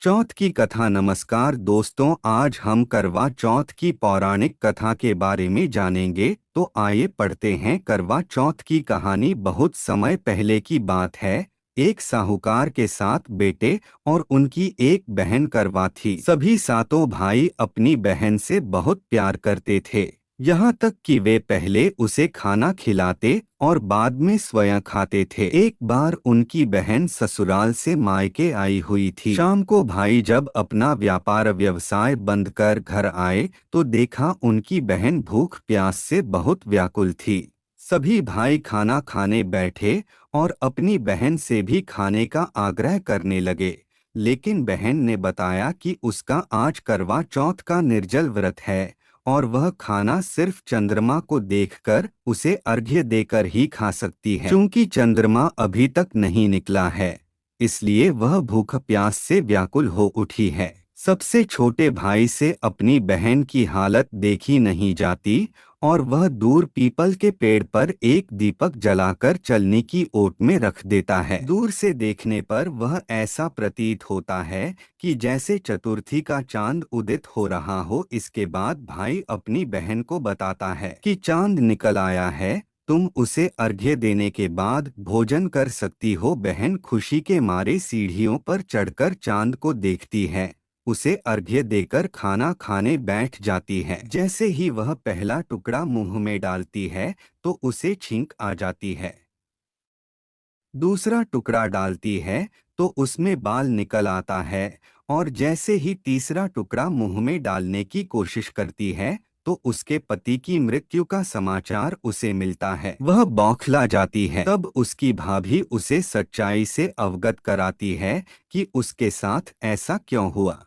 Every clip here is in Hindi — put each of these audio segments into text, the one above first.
चौथ की कथा। नमस्कार दोस्तों, आज हम करवा चौथ की पौराणिक कथा के बारे में जानेंगे। तो आइए पढ़ते हैं। करवा चौथ की कहानी बहुत समय पहले की बात है। एक साहूकार के 7 बेटे और उनकी एक बहन करवा थी। सभी सातों भाई अपनी बहन से बहुत प्यार करते थे, यहाँ तक कि वे पहले उसे खाना खिलाते और बाद में स्वयं खाते थे। एक बार उनकी बहन ससुराल से मायके आई हुई थी। शाम को भाई जब अपना व्यापार व्यवसाय बंद कर घर आए तो देखा उनकी बहन भूख प्यास से बहुत व्याकुल थी। सभी भाई खाना खाने बैठे और अपनी बहन से भी खाने का आग्रह करने लगे, लेकिन बहन ने बताया कि उसका आज करवा चौथ का निर्जल व्रत है और वह खाना सिर्फ चंद्रमा को देखकर उसे अर्घ्य देकर ही खा सकती है। क्योंकि चंद्रमा अभी तक नहीं निकला है, इसलिए वह भूख प्यास से व्याकुल हो उठी है। सबसे छोटे भाई से अपनी बहन की हालत देखी नहीं जाती और वह दूर पीपल के पेड़ पर एक दीपक जलाकर चलने की ओट में रख देता है। दूर से देखने पर वह ऐसा प्रतीत होता है कि जैसे चतुर्थी का चांद उदित हो रहा हो। इसके बाद भाई अपनी बहन को बताता है कि चांद निकल आया है, तुम उसे अर्घ्य देने के बाद भोजन कर सकती हो। बहन खुशी के मारे सीढ़ियों पर चढ़कर चांद को देखती है, उसे अर्घ्य देकर खाना खाने बैठ जाती है। जैसे ही वह पहला टुकड़ा मुंह में डालती है तो उसे छींक आ जाती है। दूसरा टुकड़ा डालती है तो उसमें बाल निकल आता है और जैसे ही तीसरा टुकड़ा मुंह में डालने की कोशिश करती है तो उसके पति की मृत्यु का समाचार उसे मिलता है। वह बौखला जाती है। तब उसकी भाभी उसे सच्चाई से अवगत कराती है कि उसके साथ ऐसा क्यों हुआ।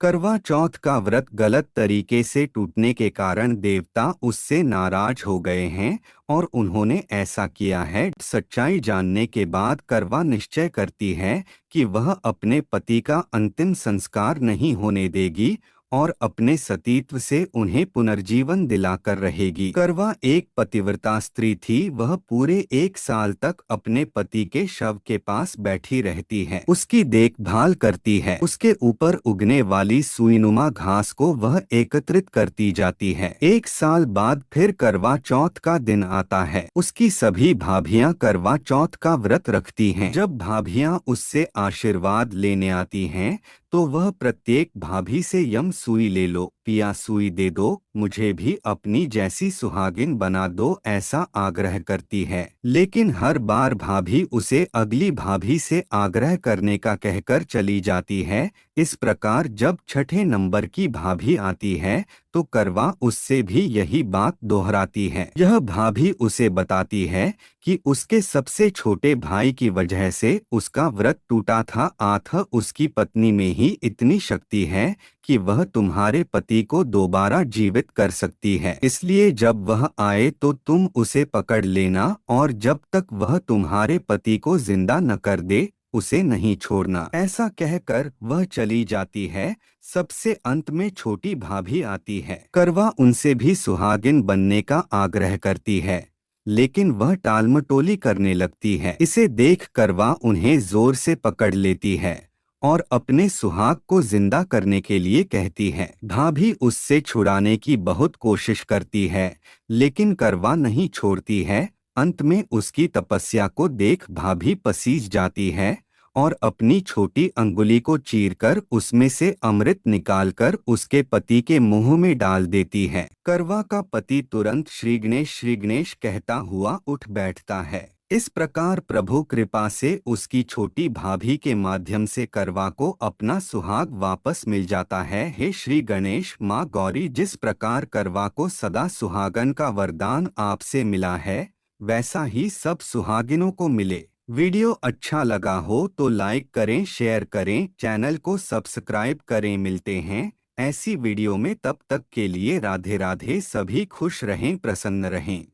करवा चौथ का व्रत गलत तरीके से टूटने के कारण देवता उससे नाराज हो गए हैं और उन्होंने ऐसा किया है। सच्चाई जानने के बाद करवा निश्चय करती है कि वह अपने पति का अंतिम संस्कार नहीं होने देगी और अपने सतीत्व से उन्हें पुनर्जीवन दिलाकर रहेगी। करवा एक पतिव्रता स्त्री थी। वह पूरे 1 साल तक अपने पति के शव के पास बैठी रहती है, उसकी देखभाल करती है। उसके ऊपर उगने वाली सुईनुमा घास को वह एकत्रित करती जाती है। 1 साल बाद फिर करवा चौथ का दिन आता है। उसकी सभी भाभियां करवा चौथ का व्रत रखती हैं। जब भाभियां उससे आशीर्वाद लेने आती हैं तो वह प्रत्येक भाभी से यम सुई ले लो, पिया सुई दे दो, मुझे भी अपनी जैसी सुहागिन बना दो, ऐसा आग्रह करती है। लेकिन हर बार भाभी उसे अगली भाभी से आग्रह करने का कहकर चली जाती है। इस प्रकार जब छठे नंबर की भाभी आती है तो करवा उससे भी यही बात दोहराती है। यह भाभी उसे बताती है कि उसके सबसे छोटे भाई की वजह से उसका व्रत टूटा था। आथ उसकी पत्नी में ही इतनी शक्ति है कि वह तुम्हारे पति को दोबारा जीवित कर सकती है, इसलिए जब वह आए तो तुम उसे पकड़ लेना और जब तक वह तुम्हारे पति को जिंदा न कर दे उसे नहीं छोड़ना। ऐसा कहकर वह चली जाती है। सबसे अंत में छोटी भाभी आती है। करवा उनसे भी सुहागिन बनने का आग्रह करती है, लेकिन वह टालमटोली करने लगती है। इसे देख करवा उन्हें जोर से पकड़ लेती है और अपने सुहाग को जिंदा करने के लिए कहती है। भाभी उससे छुड़ाने की बहुत कोशिश करती है, लेकिन करवा नहीं छोड़ती है। अंत में उसकी तपस्या को देख भाभी पसीज जाती है और अपनी छोटी अंगुली को चीरकर उसमें से अमृत निकालकर उसके पति के मुंह में डाल देती है। करवा का पति तुरंत श्री गणेश कहता हुआ उठ बैठता है। इस प्रकार प्रभु कृपा से उसकी छोटी भाभी के माध्यम से करवा को अपना सुहाग वापस मिल जाता है। हे श्री गणेश, माँ गौरी, जिस प्रकार करवा को सदा सुहागन का वरदान आपसे मिला है वैसा ही सब सुहागिनों को मिले। वीडियो अच्छा लगा हो तो लाइक करें, शेयर करें, चैनल को सब्सक्राइब करें। मिलते हैं ऐसी वीडियो में, तब तक के लिए राधे राधे। सभी खुश रहें, प्रसन्न रहें।